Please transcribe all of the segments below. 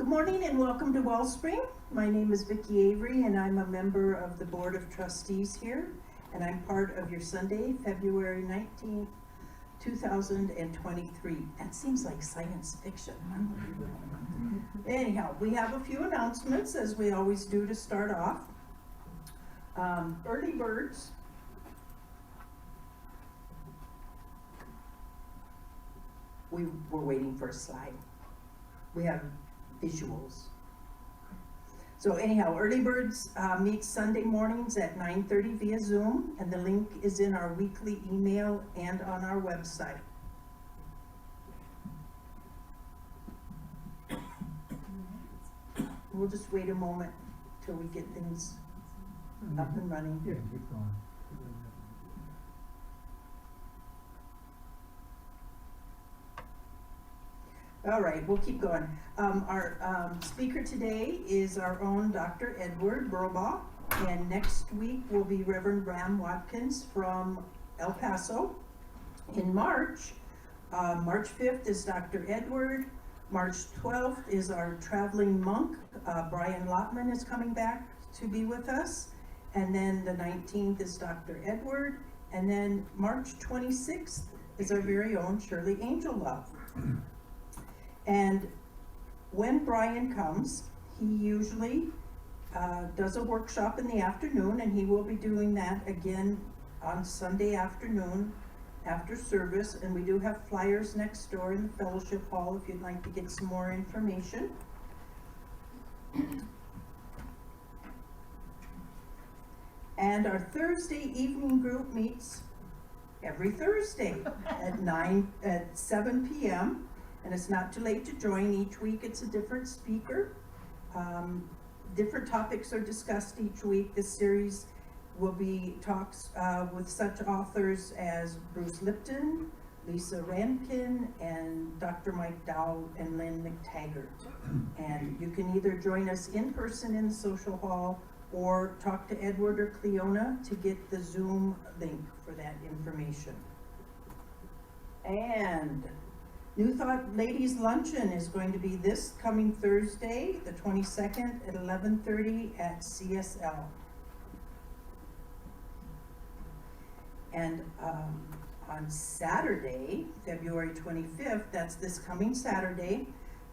Good morning and welcome to Wellspring. My name is Vicki Avery and I'm a member of the Board of Trustees here, and I'm part of your Sunday, February 19th, 2023. That seems like science fiction. Anyhow, we have a few announcements as we always do to start off. Early birds. We were waiting for a slide. We have visuals. So anyhow, Early Birds meets Sunday mornings at 9:30 via Zoom, and the link is in our weekly email and on our website. We'll just wait a moment till we get things up and running. Yeah, keep going. All right, we'll keep going. Our speaker today is our own Dr. Edward Burlbaw, and next week will be Reverend Bram Watkins from El Paso. In March, March 5th is Dr. Edward. March 12th is our traveling monk, Brian Lotman is coming back to be with us. And then the 19th is Dr. Edward. And then March 26th is our very own Shirley Angel-Love. And when Brian comes, he usually does a workshop in the afternoon, and he will be doing that again on Sunday afternoon after service. And we do have flyers next door in the fellowship hall if you'd like to get some more information. And our Thursday evening group meets every Thursday at 7 p.m. And it's not too late to join. Each week it's a different speaker. Different topics are discussed each week. This series will be talks with such authors as Bruce Lipton, Lisa Rankin, and Dr. Mike Dow and Lynn McTaggart. And you can either join us in person in the social hall or talk to Edward or Cleona to get the Zoom link for that information. And New Thought Ladies Luncheon is going to be this coming Thursday, the 22nd at 11:30 at CSL. And on Saturday, February 25th, that's this coming Saturday,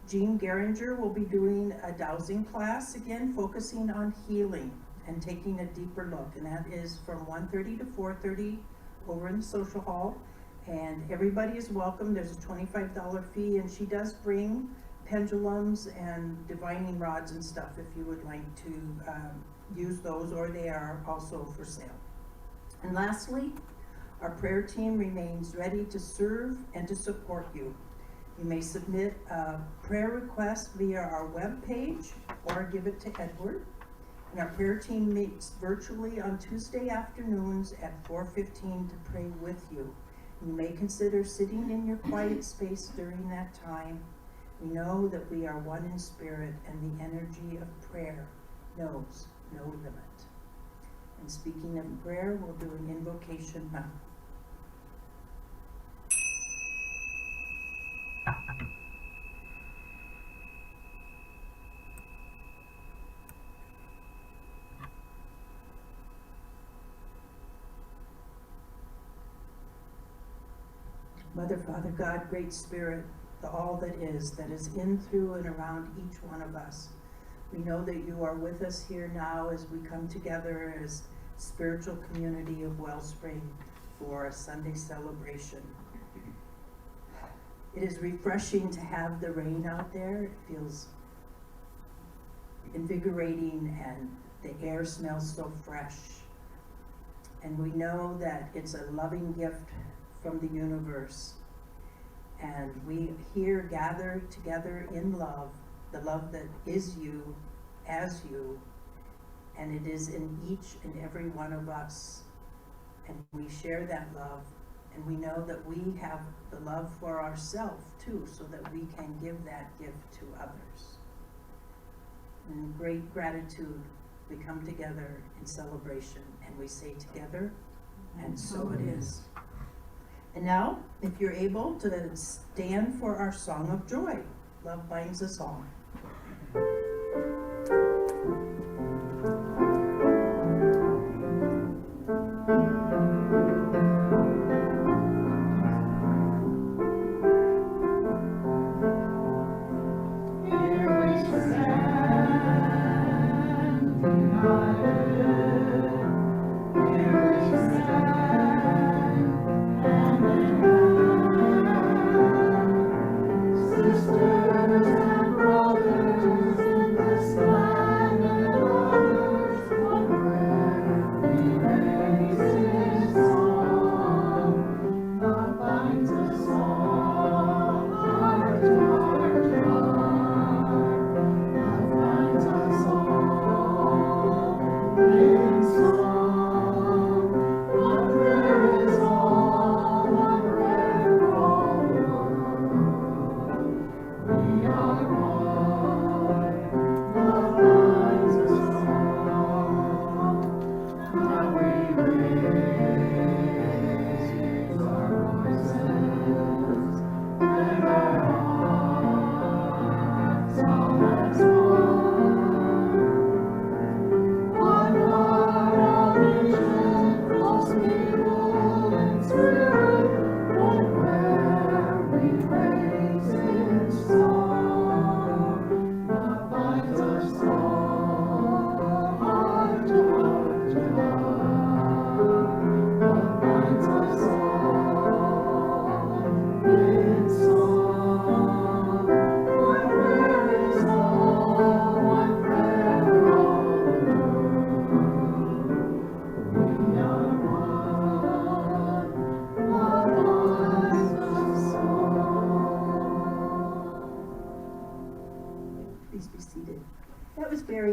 Jean Geringer will be doing a dowsing class again, focusing on healing and taking a deeper look. And that is from 1:30 to 4:30 over in the social hall. And everybody is welcome. There's a $25 fee, and she does bring pendulums and divining rods and stuff if you would like to use those, or they are also for sale. And lastly, our prayer team remains ready to serve and to support you. You may submit a prayer request via our webpage or give it to Edward. And our prayer team meets virtually on Tuesday afternoons at 4:15 to pray with you. You may consider sitting in your quiet space during that time. We know that we are one in spirit, and the energy of prayer knows no limit. And speaking of prayer, we'll do an invocation now. Mother, Father, God, Great Spirit, the all that is in, through, and around each one of us. We know that you are with us here now as we come together as spiritual community of Wellspring for a Sunday celebration. It is refreshing to have the rain out there. It feels invigorating, and the air smells so fresh. And we know that it's a loving gift from the universe. And we here gather together in love, the love that is you, as you, and it is in each and every one of us. And we share that love, and we know that we have the love for ourselves too, so that we can give that gift to others. In great gratitude, we come together in celebration, and we say together, and so it is. And now, if you're able to stand for our song of joy, Love Binds Us All.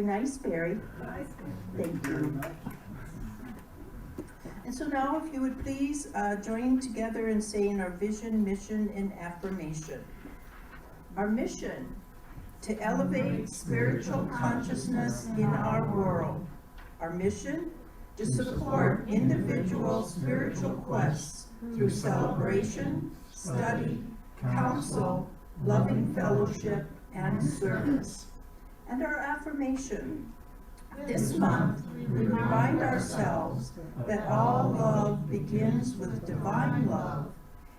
really nice, Barry. Thank you. And so now, if you would please join together in saying our vision, mission, and affirmation. Our mission: to elevate spiritual consciousness in our world. Our mission: to support individual spiritual quests through celebration, study, counsel, loving fellowship, and service. And our affirmation: this month, we remind ourselves that all love begins with divine love,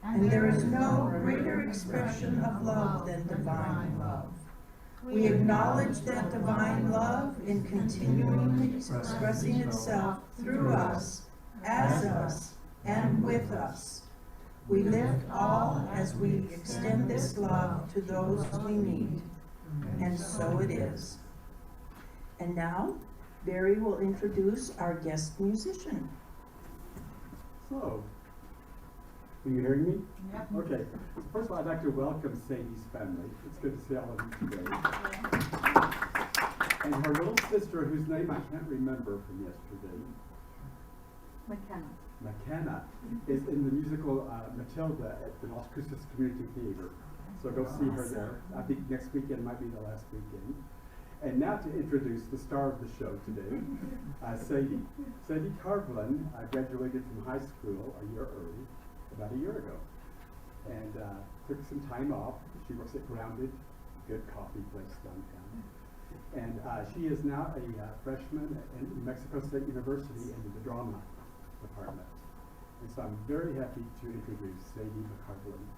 and there is no greater expression of love than divine love. We acknowledge that divine love in continuing expressing itself through us, as us, and with us. We lift all as we extend this love to those we meet, and so it is. And now, Barry will introduce our guest musician. So, are you hearing me? Yep. Okay. First of all, I'd like to welcome Sadie's family. It's good to see all of you today. And her little sister, whose name I can't remember from yesterday, McKenna, is in the musical Matilda at the Las Cruces Community Theater. So go see her there. I think next weekend might be the last weekend. And now to introduce the star of the show today, Sadie. Sadie Carvlin graduated from high school a year early, about a year ago, and took some time off. She works at Grounded, good coffee place downtown. And she is now a freshman at New Mexico State University in the drama department. And so I'm very happy to introduce Sadie Carvlin.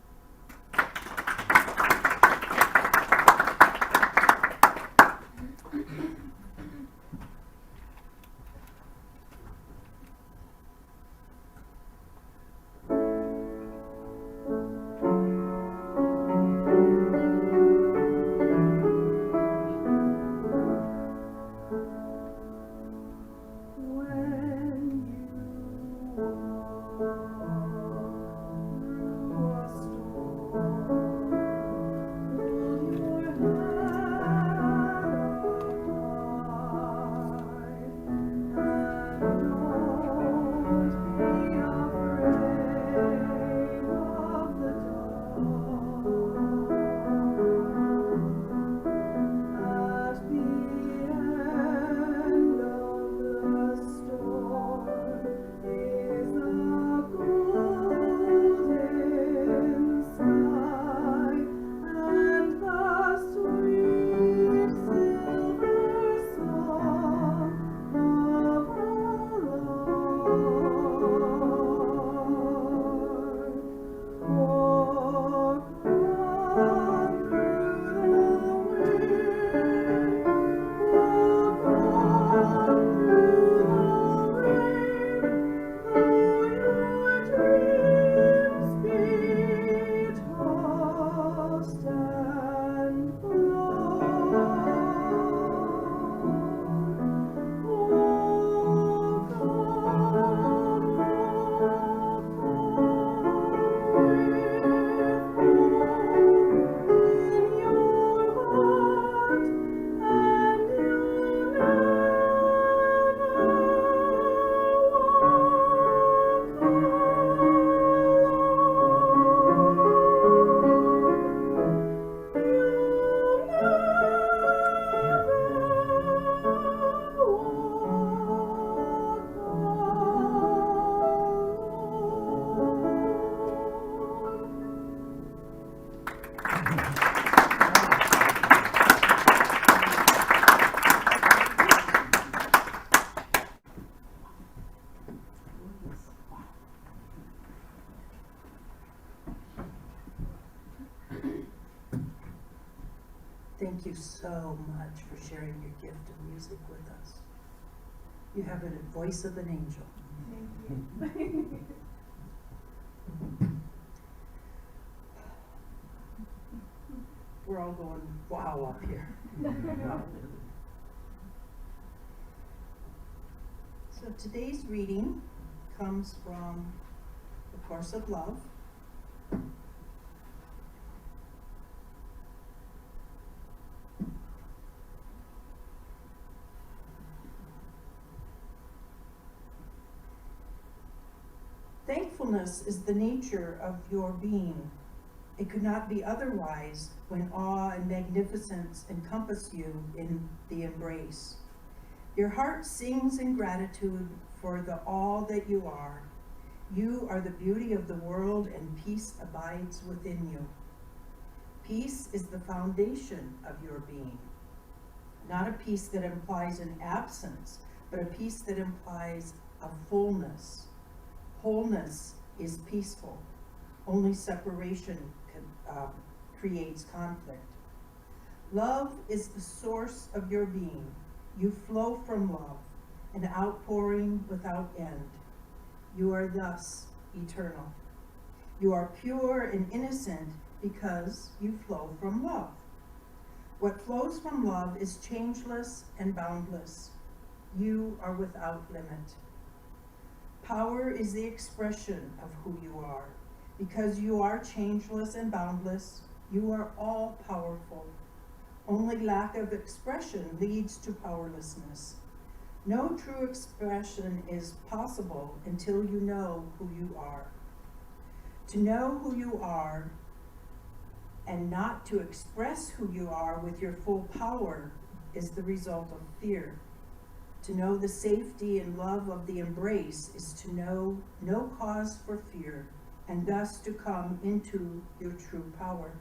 Thank you so much for sharing your gift of music with us. You have a voice of an angel. Thank you. We're all going, wow, up here. So today's reading comes from The Course of Love. peacefulness is the nature of your being. It could not be otherwise when awe and magnificence encompass you in the embrace. Your heart sings in gratitude for the all that you are. You are the beauty of the world, and peace abides within you. Peace is the foundation of your being. Not a peace that implies an absence, but a peace that implies a fullness. Wholeness is peaceful. Only separation creates conflict. Love is the source of your being. You flow from love, an outpouring without end. You are thus eternal. You are pure and innocent because you flow from love. What flows from love is changeless and boundless. You are without limit. Power is the expression of who you are. Because you are changeless and boundless, you are all powerful. Only lack of expression leads to powerlessness. No true expression is possible until you know who you are. To know who you are and not to express who you are with your full power is the result of fear. To know the safety and love of the embrace is to know no cause for fear, and thus to come into your true power.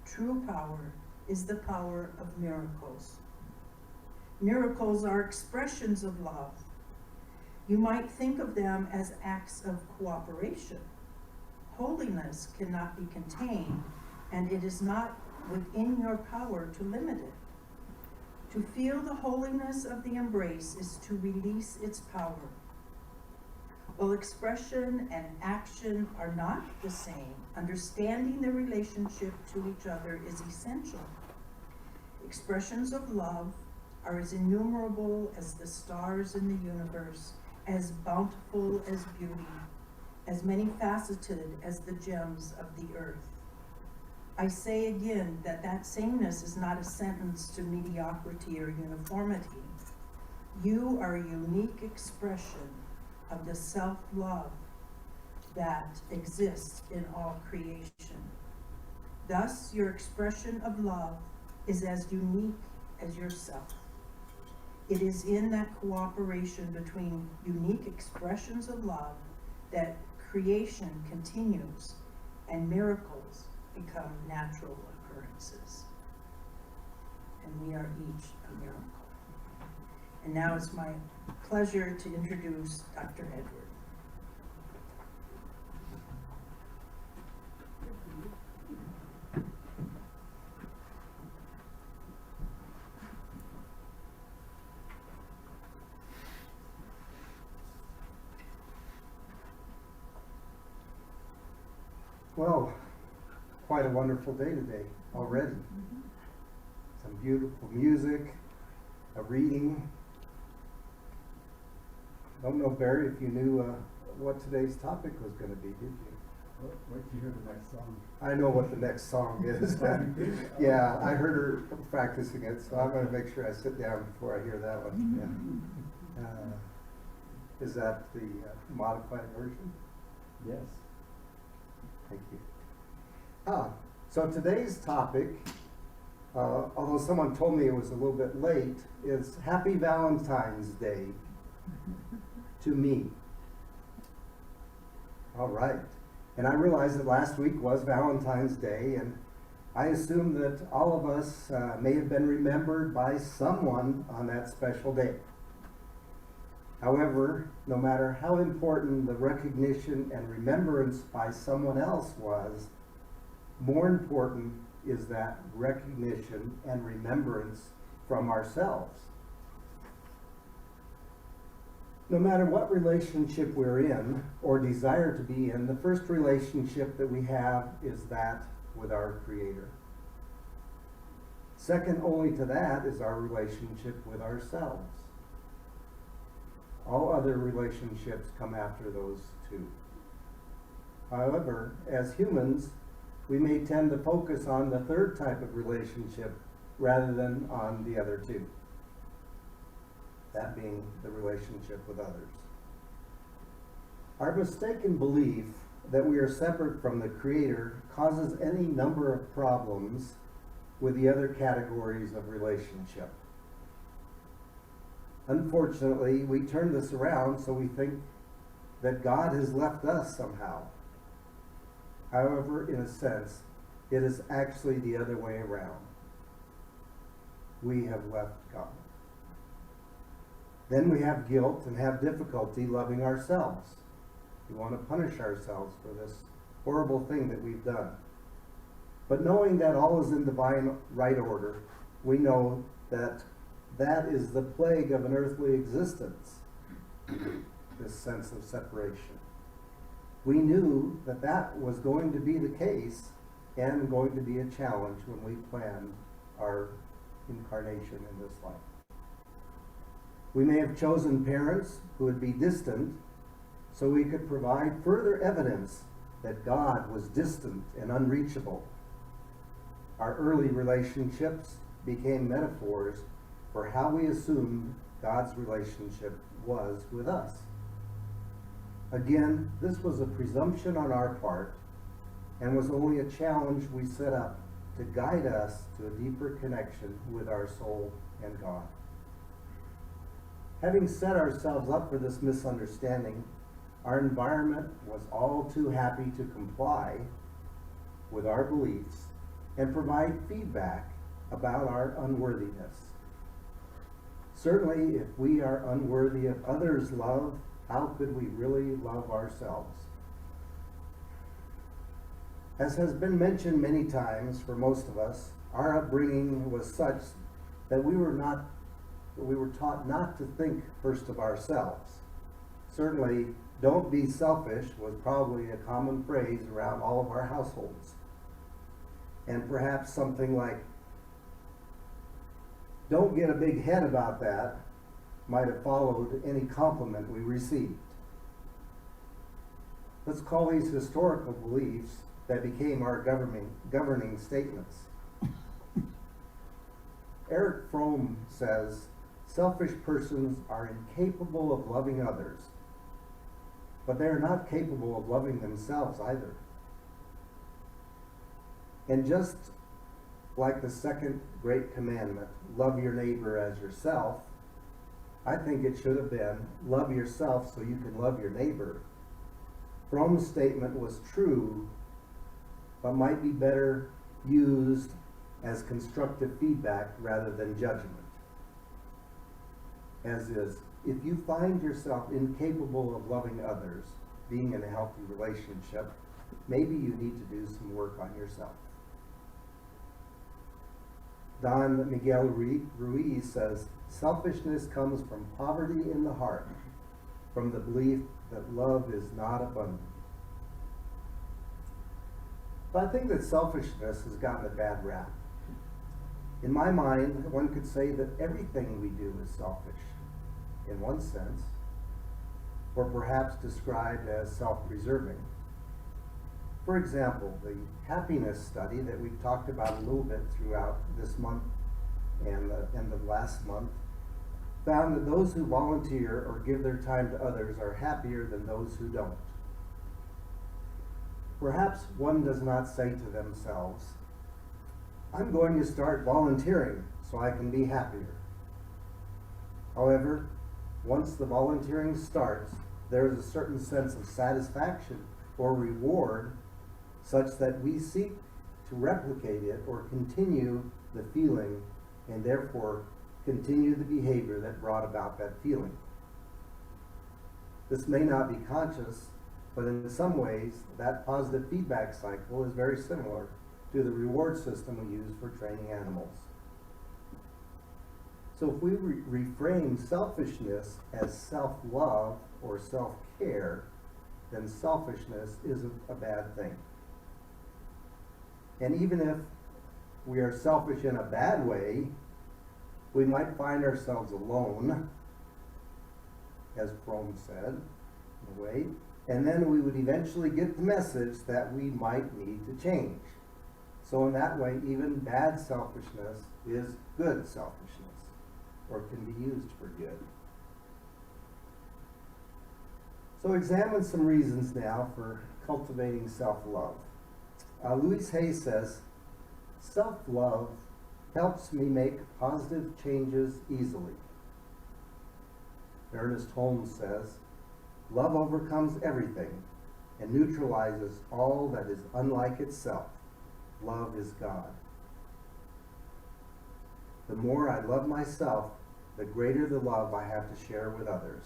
True power is the power of miracles. Miracles are expressions of love. You might think of them as acts of cooperation. Holiness cannot be contained, and it is not within your power to limit it. To feel the holiness of the embrace is to release its power. While expression and action are not the same, understanding the relationship to each other is essential. Expressions of love are as innumerable as the stars in the universe, as bountiful as beauty, as many faceted as the gems of the earth. I say again that sameness is not a sentence to mediocrity or uniformity. You are a unique expression of the self-love that exists in all creation. Thus, your expression of love is as unique as yourself. It is in that cooperation between unique expressions of love that creation continues and miracles become natural occurrences. And we are each a miracle. And now it's my pleasure to introduce Dr. Edward. Well, quite a wonderful day today already. Some beautiful music, a reading. Don't know, Barry, if you knew what today's topic was going to be, did you? Wait till you hear the next song. I know what the next song is. Yeah, I heard her practicing it, so I'm going to make sure I sit down before I hear that one. Yeah. Is that the modified version? Yes. Thank you. So today's topic, although someone told me it was a little bit late, is Happy Valentine's Day to me. All right. And I realized that last week was Valentine's Day, and I assume that all of us may have been remembered by someone on that special day. However, no matter how important the recognition and remembrance by someone else was, more important is that recognition and remembrance from ourselves. No matter what relationship we're in or desire to be in, the first relationship that we have is that with our Creator. Second only to that is our relationship with ourselves. All other relationships come after those two. However, as humans, we may tend to focus on the third type of relationship rather than on the other two. That being the relationship with others. Our mistaken belief that we are separate from the Creator causes any number of problems with the other categories of relationship. Unfortunately, we turn this around so we think that God has left us somehow. However, in a sense, it is actually the other way around. We have left God. Then we have guilt and have difficulty loving ourselves. We want to punish ourselves for this horrible thing that we've done. But knowing that all is in divine right order, we know that that is the plague of an earthly existence, this sense of separation. We knew that that was going to be the case and going to be a challenge when we planned our incarnation in this life. We may have chosen parents who would be distant so we could provide further evidence that God was distant and unreachable. Our early relationships became metaphors for how we assumed God's relationship was with us. Again, this was a presumption on our part and was only a challenge we set up to guide us to a deeper connection with our soul and God. Having set ourselves up for this misunderstanding, our environment was all too happy to comply with our beliefs and provide feedback about our unworthiness. Certainly, if we are unworthy of others' love, how could we really love ourselves? As has been mentioned many times for most of us, our upbringing was such that we were taught not to think first of ourselves. Certainly, "don't be selfish" was probably a common phrase around all of our households. And perhaps something like, "don't get a big head about that," might have followed any compliment we received. Let's call these historical beliefs that became our governing statements. Erich Fromm says, "Selfish persons are incapable of loving others, but they are not capable of loving themselves either." And just like the second great commandment, love your neighbor as yourself, I think it should have been, love yourself so you can love your neighbor. Fromm's statement was true, but might be better used as constructive feedback rather than judgment. As is, if you find yourself incapable of loving others, being in a healthy relationship, maybe you need to do some work on yourself. Don Miguel Ruiz says, "Selfishness comes from poverty in the heart, from the belief that love is not abundant." But I think that selfishness has gotten a bad rap. In my mind, one could say that everything we do is selfish, in one sense, or perhaps described as self-preserving. For example, the happiness study that we've talked about a little bit throughout this month and the end of last month found that those who volunteer or give their time to others are happier than those who don't. Perhaps one does not say to themselves, "I'm going to start volunteering so I can be happier." However, once the volunteering starts, there is a certain sense of satisfaction or reward such that we seek to replicate it or continue the feeling and therefore continue the behavior that brought about that feeling. This may not be conscious, but in some ways, that positive feedback cycle is very similar to the reward system we use for training animals. So if we reframe selfishness as self-love or self-care, then selfishness isn't a bad thing. And even if we are selfish in a bad way, we might find ourselves alone, as Fromm said, in a way, and then we would eventually get the message that we might need to change. So in that way, even bad selfishness is good selfishness, or can be used for good. So examine some reasons now for cultivating self-love. Louise Hay says, self-love helps me make positive changes easily. Ernest Holmes says, love overcomes everything and neutralizes all that is unlike itself. Love is God. The more I love myself, the greater the love I have to share with others.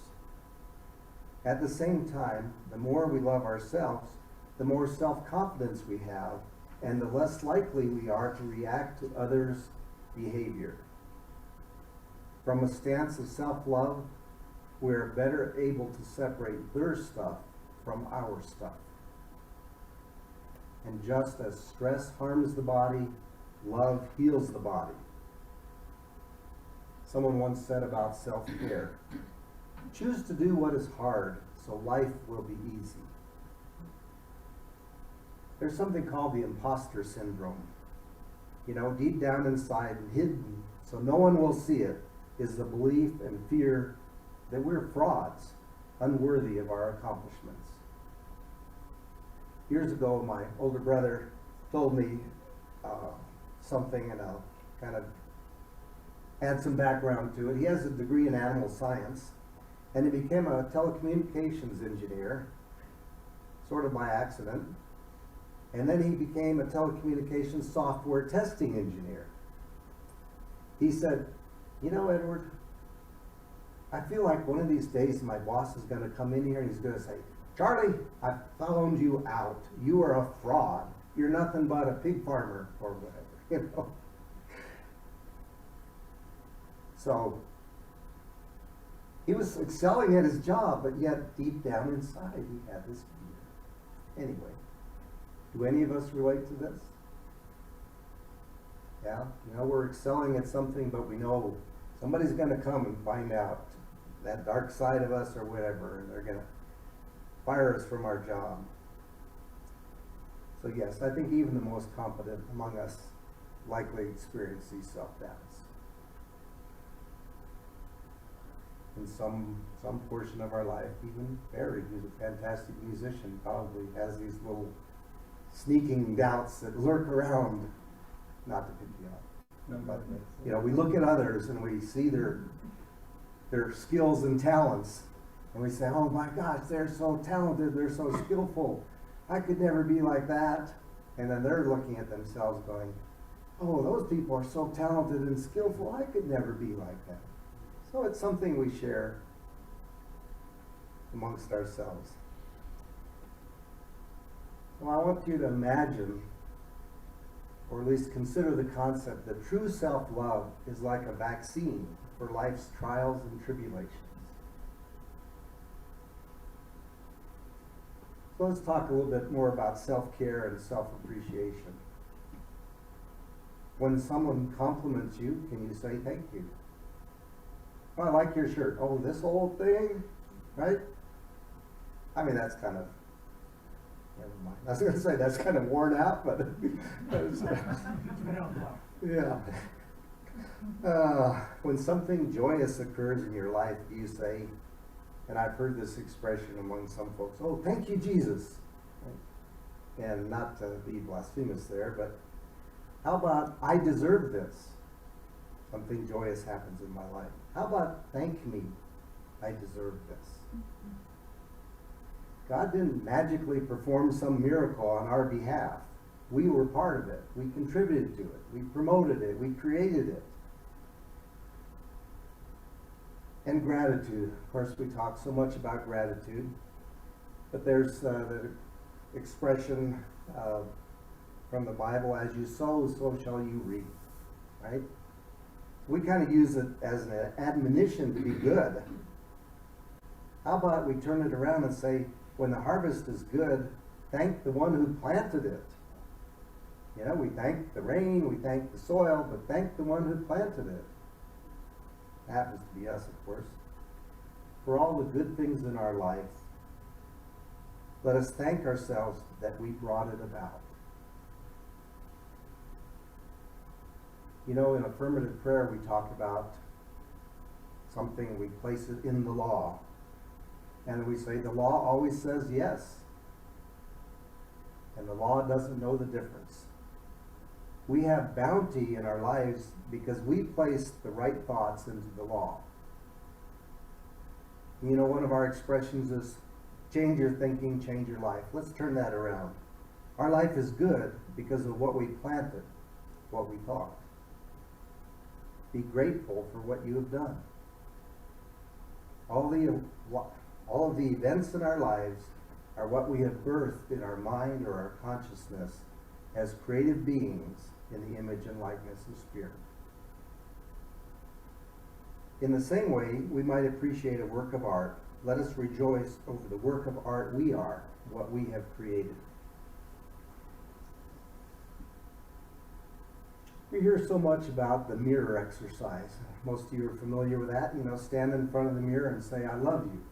At the same time, the more we love ourselves, the more self-confidence we have, and the less likely we are to react to others' behavior. From a stance of self-love, we're better able to separate their stuff from our stuff. And just as stress harms the body, love heals the body. Someone once said about self-care, choose to do what is hard so life will be easy. There's something called the imposter syndrome. You know, deep down inside and hidden so no one will see it is the belief and fear that we're frauds, unworthy of our accomplishments. Years ago, my older brother told me something, and I'll kind of add some background to it. He has a degree in animal science, and he became a telecommunications engineer, sort of by accident. And then he became a telecommunications software testing engineer. He said, you know, Edward, I feel like one of these days my boss is going to come in here and he's going to say, Charlie, I found you out. You are a fraud. You're nothing but a pig farmer or whatever, you know. So he was excelling at his job, but yet deep down inside he had this fear. Anyway, do any of us relate to this? Yeah, you know, we're excelling at something, but we know somebody's going to come and find out that dark side of us or whatever, and they're going to fire us from our job. So yes, I think even the most competent among us likely experience these self-doubts. In some portion of our life, even Barry, who's a fantastic musician, probably has these little sneaking doubts that lurk around. Not to pick you up, but you know, we look at others and we see their skills and talents, and we say, "Oh my gosh, they're so talented, they're so skillful. I could never be like that." And then they're looking at themselves, going, "Oh, those people are so talented and skillful. I could never be like that." So it's something we share amongst ourselves. So I want you to imagine, or at least consider the concept that true self-love is like a vaccine for life's trials and tribulations. So let's talk a little bit more about self-care and self-appreciation. When someone compliments you, can you say thank you? "Oh, I like your shirt." "Oh, this old thing?" Right? I mean, that's kind of, never mind. I was going to say that's kind of worn out, but yeah. When something joyous occurs in your life, do you say, and I've heard this expression among some folks, "Oh, thank you, Jesus." And not to be blasphemous there, but how about, "I deserve this"? Something joyous happens in my life. How about, "Thank me, I deserve this"? God didn't magically perform some miracle on our behalf. We were part of it. We contributed to it. We promoted it. We created it. And gratitude. Of course, we talk so much about gratitude, but there's the expression from the Bible, "As you sow, so shall you reap." Right? We kind of use it as an admonition to be good. How about we turn it around and say, when the harvest is good, thank the one who planted it. You know, we thank the rain, we thank the soil, but thank the one who planted it. It happens to be us, of course. For all the good things in our life, let us thank ourselves that we brought it about. You know, in affirmative prayer, we talk about something, we place it in the law. And we say the law always says yes. and the law doesn't know the difference. We have bounty in our lives because we placed the right thoughts into the law. You know, one of our expressions is, change your thinking, change your life. Let's turn that around. Our life is good because of what we planted, what we thought. Be grateful for what you have done. All of the events in our lives are what we have birthed in our mind or our consciousness as creative beings in the image and likeness of Spirit. In the same way, we might appreciate a work of art. Let us rejoice over the work of art we are, what we have created. We hear so much about the mirror exercise. Most of you are familiar with that. You know, stand in front of the mirror and say, I love you.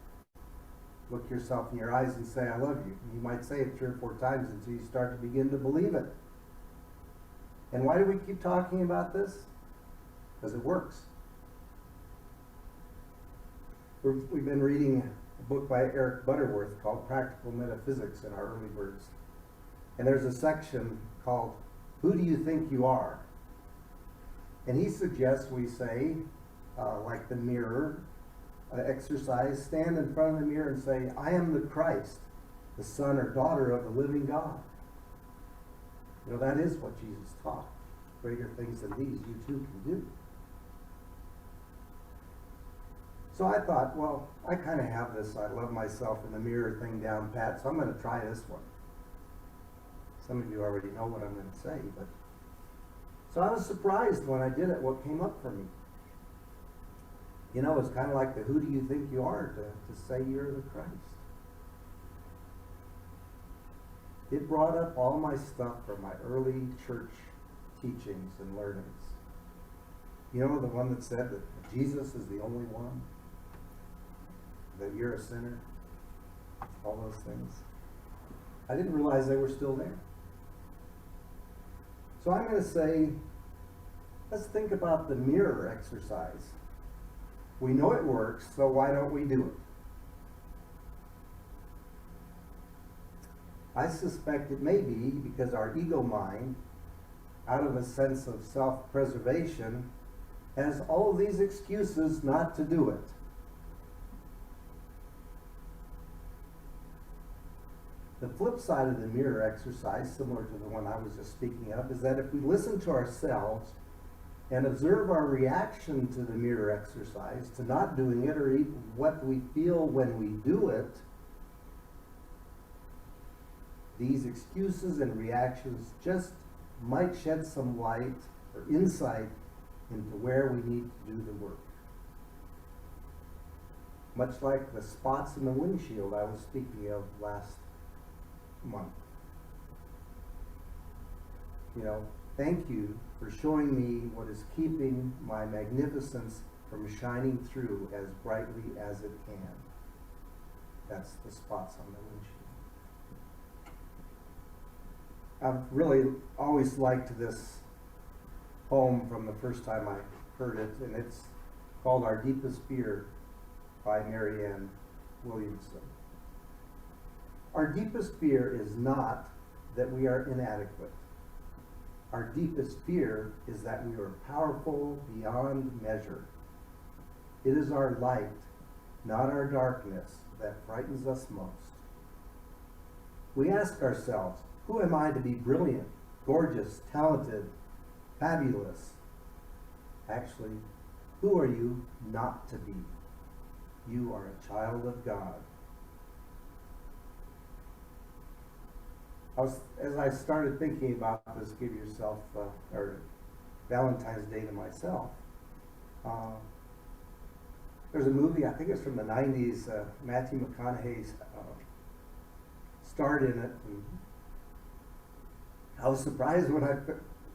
Look yourself in your eyes and say, I love you. And you might say it 3 or 4 times until you start to begin to believe it. And why do we keep talking about this? Because it works. We've been reading a book by Eric Butterworth called Practical Metaphysics in our early birds. And there's a section called, Who Do You Think You Are? And he suggests we say, like the mirror exercise, stand in front of the mirror and say, I am the Christ, the son or daughter of the living God. You know, that is what Jesus taught. Greater things than these you too can do. So I thought, well, I kind of have this I love myself in the mirror thing down pat, so I'm going to try this one. Some of you already know what I'm going to say, but so I was surprised when I did it, what came up for me. You know, it's kind of like the who do you think you are to say you're the Christ. It brought up all my stuff from my early church teachings and learnings. You know, the one that said that Jesus is the only one, that you're a sinner, all those things. I didn't realize they were still there. So I'm going to say, let's think about the mirror exercise. We know it works, so why don't we do it? I suspect it may be because our ego mind, out of a sense of self-preservation, has all of these excuses not to do it. The flip side of the mirror exercise, similar to the one I was just speaking of, is that if we listen to ourselves and observe our reaction to the mirror exercise, to not doing it, or even what we feel when we do it, these excuses and reactions just might shed some light or insight into where we need to do the work. Much like the spots in the windshield I was speaking of last month. You know, thank you for showing me what is keeping my magnificence from shining through as brightly as it can. That's the spots on the windshield. I've really always liked this poem from the first time I heard it, and it's called Our Deepest Fear by Marianne Williamson. Our deepest fear is not that we are inadequate. Our deepest fear is that we are powerful beyond measure. It is our light, not our darkness, that frightens us most. We ask ourselves, who am I to be brilliant, gorgeous, talented, fabulous? Actually, who are you not to be? You are a child of God. As I started thinking about this, give yourself, or Valentine's Day to myself, there's a movie, I think it's from the 90s, Matthew McConaughey starred in it. And I was surprised when I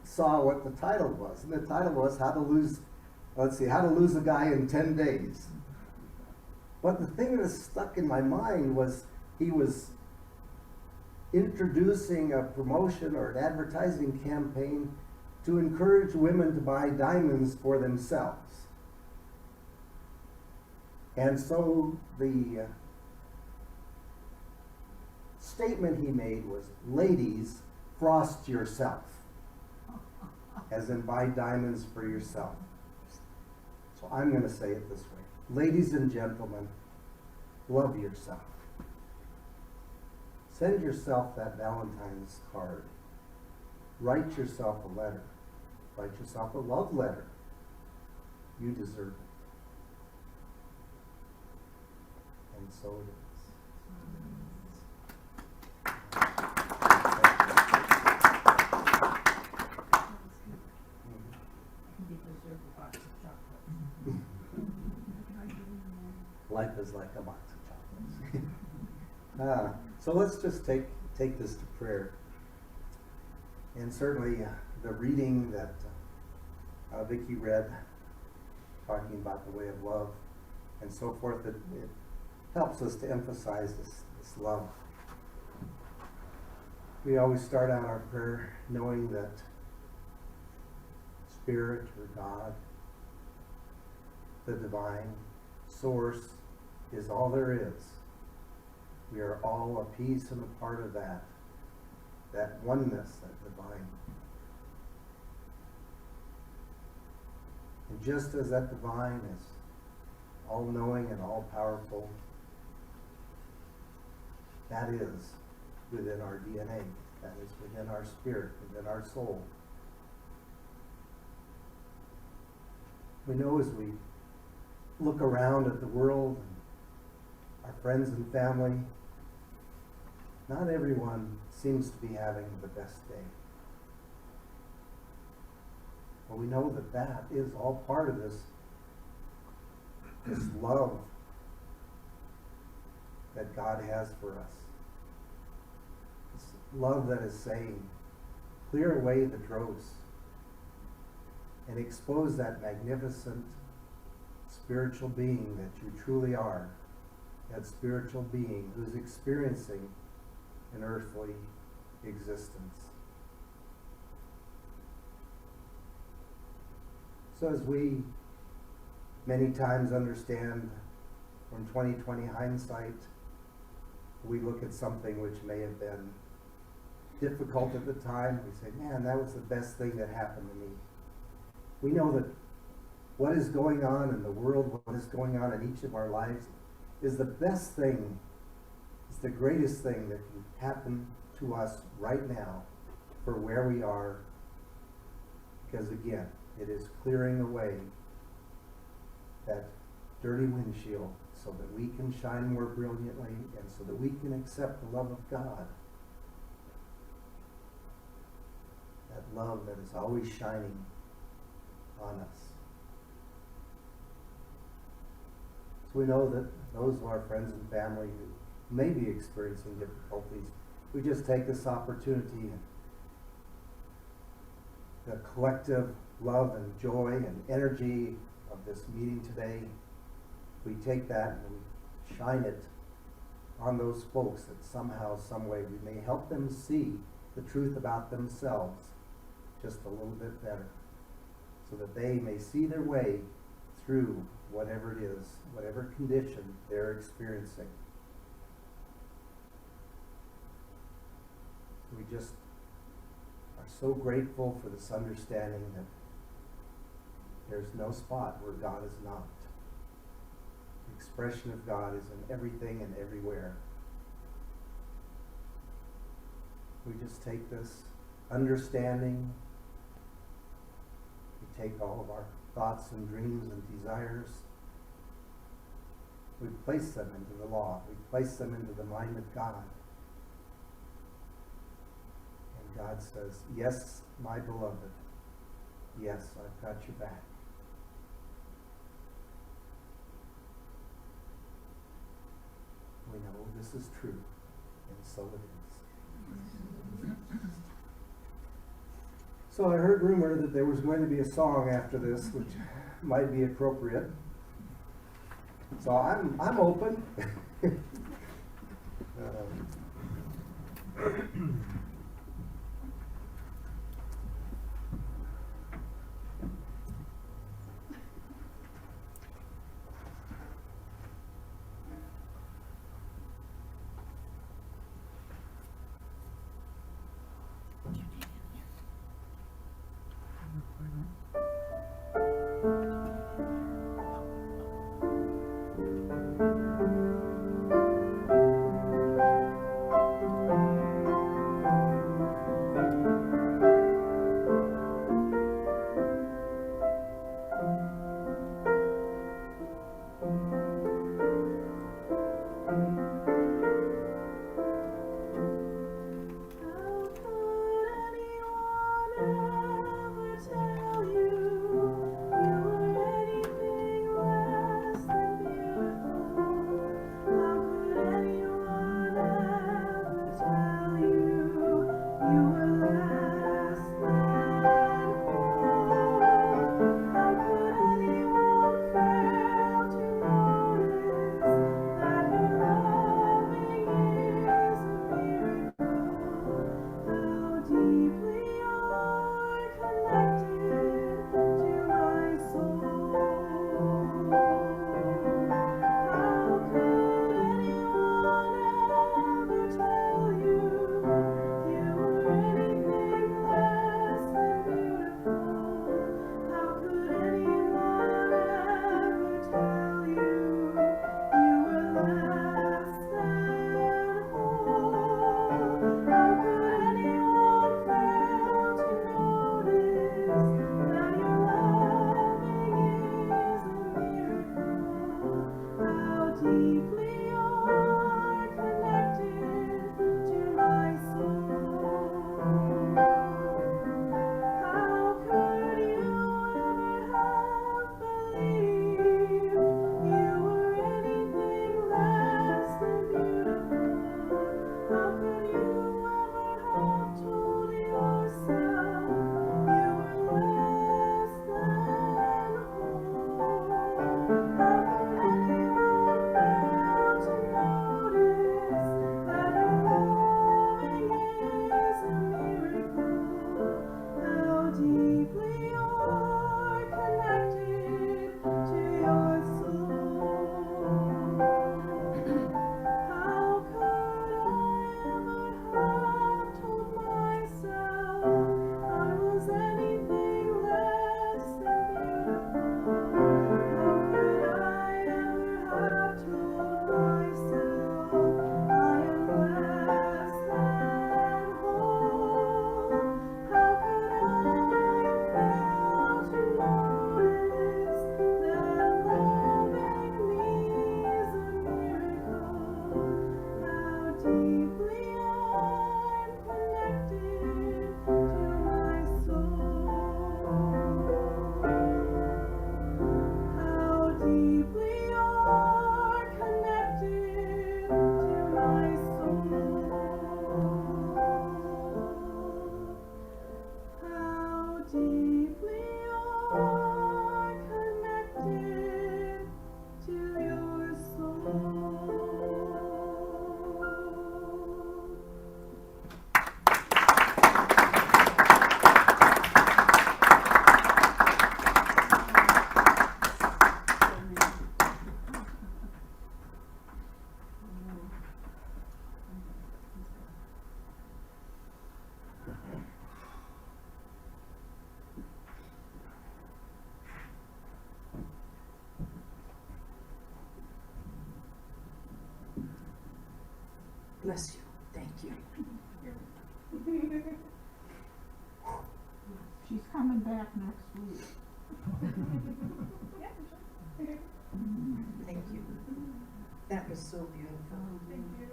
saw what the title was. And the title was How to Lose a Guy in 10 Days. But the thing that stuck in my mind was he was introducing a promotion or an advertising campaign to encourage women to buy diamonds for themselves. And so the statement he made was, ladies, frost yourself. As in buy diamonds for yourself. So I'm going to say it this way. Ladies and gentlemen, love yourself. Send yourself that Valentine's card. Write yourself a letter. Write yourself a love letter. You deserve it. And so it is. Life is like a box of chocolates. So let's just take this to prayer. And certainly the reading that Vicki read, talking about the way of love and so forth, it helps us to emphasize this love. We always start out our prayer knowing that Spirit or God, the divine source, is all there is. We are all a piece and a part of that oneness, that divine. And just as that divine is all-knowing and all-powerful, that is within our DNA, that is within our spirit, within our soul. We know as we look around at the world and our friends and family, not everyone seems to be having the best day. But we know that that is all part of this love that God has for us. This love that is saying, clear away the dross and expose that magnificent spiritual being that you truly are, that spiritual being who's experiencing an earthly existence. So as we many times understand from 2020 hindsight, we look at something which may have been difficult at the time, we say, man, that was the best thing that happened to me. We know that what is going on in the world, what is going on in each of our lives, is the best thing, is the greatest thing that can happen to us right now for where we are. Because again, it is clearing away that dirty windshield so that we can shine more brilliantly and so that we can accept the love of God. That love that is always shining on us. So we know that those of our friends and family who may be experiencing difficulties, we just take this opportunity and the collective love and joy and energy of this meeting today, we take that and we shine it on those folks that somehow, some way, we may help them see the truth about themselves just a little bit better, so that they may see their way through whatever it is, whatever condition they're experiencing. We just are so grateful for this understanding that there's no spot where God is not. The expression of God is in everything and everywhere. We just take this understanding, we take all of our thoughts and dreams and desires, we place them into the law, we place them into the mind of God. And God says, yes, my beloved, yes, I've got your back. We know this is true, and so it is. So I heard rumor that there was going to be a song after this, which might be appropriate. So I'm open. bless you. Thank you. She's coming back next week. Thank you. That was so beautiful. Thank you.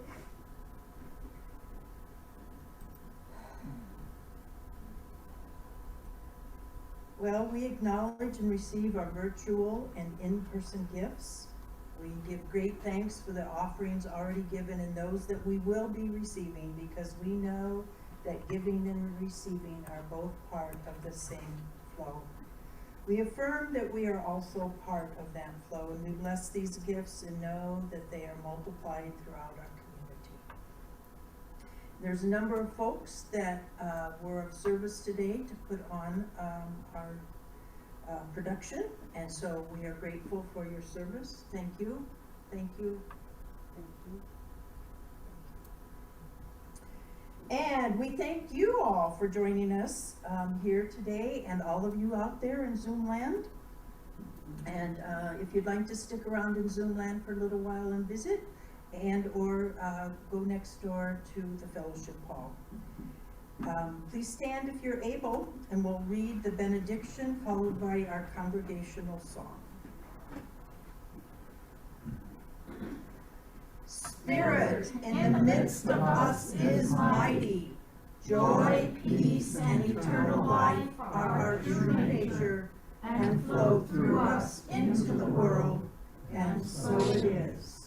Well, we acknowledge and receive our virtual and in-person gifts. We give great thanks for the offerings already given and those that we will be receiving, because we know that giving and receiving are both part of the same flow. We affirm that we are also part of that flow, and we bless these gifts and know that they are multiplied throughout our community. There's a number of folks that were of service today to put on our production, and so we are grateful for your service. Thank you, thank you, thank you. And we thank you all for joining us here today, and all of you out there in Zoom land. And if you'd like to stick around in Zoom land for a little while and visit, and or go next door to the fellowship hall. Please stand if you're able, and we'll read the benediction followed by our congregational song. Spirit in the midst of us is mighty. Joy, peace, and eternal life are our true nature, and flow through us into the world, and so it is.